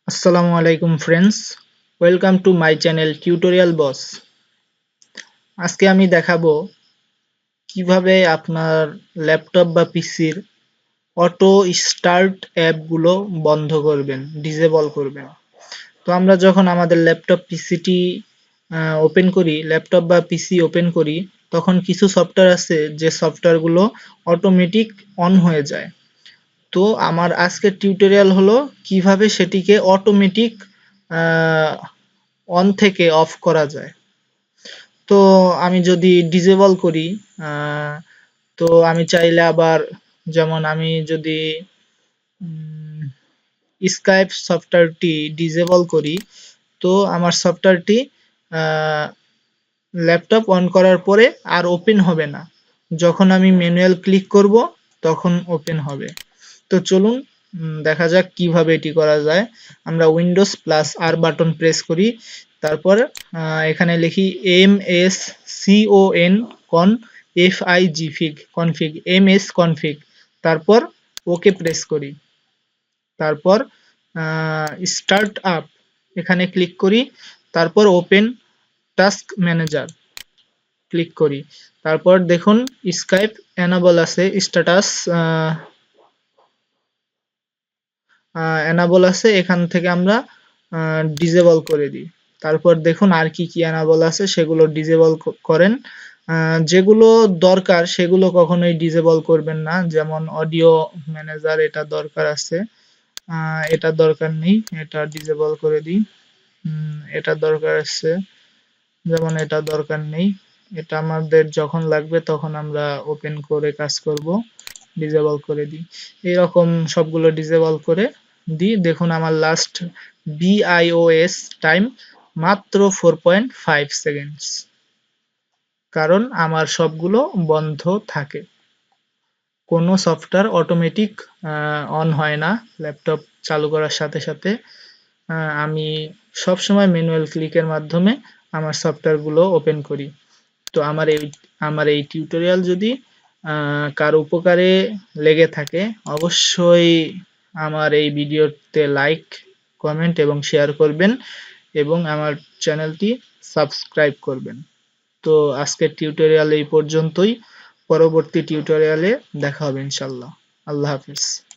আসসালামু আলাইকুম friends, welcome to my channel tutorial boss. আজকে আমি দেখাবো কিভাবে আপনার ল্যাপটপ বা পিসির অটো স্টার্ট অ্যাপগুলো বন্ধ করবেন, ডিসেবল করবেন। তো আমরা যখন আমাদের ল্যাপটপ পিসিটি ওপেন করি, ল্যাপটপ বা পিসি ওপেন করি, তখন কিছু সফটওয়্যার আছে যে সফটওয়্যারগুলো অটোমেটিক অন হয়ে যায়। তো আমার আজকের টিউটোরিয়াল হলো কিভাবে সেটিকে অটোমেটিক অন থেকে অফ করা যায়। তো আমি যদি ডিসেবল করি, আহ, তো আমি চাইলে আবার, যেমন আমি যদি স্কাইপ সফটওয়্যারটি ডিসেবল করি, তো আমার সফটওয়্যারটি ল্যাপটপ অন করার পরে আর ওপেন হবে না। যখন আমি ম্যানুয়াল ক্লিক করব তখন ওপেন হবে। তো চলুন দেখা যাক কিভাবে এটি করা যায়। আমরা উইন্ডোজ প্লাস আর বাটন প্রেস করি, তারপর এখানে লিখি ms config, তারপর ওকে প্রেস করি, তারপর স্টার্ট আপ এখানে ক্লিক করি, তারপর ওপেন টাস্ক ম্যানেজার ক্লিক করি। তারপর দেখুন স্কাইপ এনাবল আছে, স্ট্যাটাস এনাবল আছে, এখান থেকে আমরা ডিসেবল করে দিই। তারপর দেখুন আর কি কি এনাবল আছে সেগুলো ডিসেবল করেন। যেগুলো দরকার সেগুলো কখনোই ডিসেবল করবেন না, যেমন অডিও ম্যানেজার এটা দরকার আছে, এটা দরকার নেই, এটা ডিসেবল করে দিই। এটা দরকার আছে, যেমন এটা দরকার নেই, এটা আমাদের যখন লাগবে তখন আমরা ওপেন করে কাজ করব, ডিসেবল করে দিই। এরকম সবগুলো ডিসেবল করে দিই। দেখুন আমার লাস্ট BIOS টাইম মাত্র 4.5 সেকেন্ডস, কারণ আমার সবগুলো বন্ধ থাকে। কোনো সফটওয়্যার অটোমেটিক অন হয় না ল্যাপটপ চালু করার সাথে সাথে। আমি সবসময় ম্যানুয়াল ক্লিকের মাধ্যমে আমার সফটওয়্যারগুলো ওপেন করি। তো আমার এই টিউটোরিয়াল যদি কারো উপকারে লেগে থাকে, অবশ্যই আমার এই ভিডিওতে লাইক, কমেন্ট এবং শেয়ার করবেন এবং আমার চ্যানেলটি সাবস্ক্রাইব করবেন। তো আজকের টিউটোরিয়াল এই পর্যন্তই। পরবর্তী টিউটোরিয়ালে দেখা হবে ইনশাল্লাহ। আল্লাহ হাফিজ।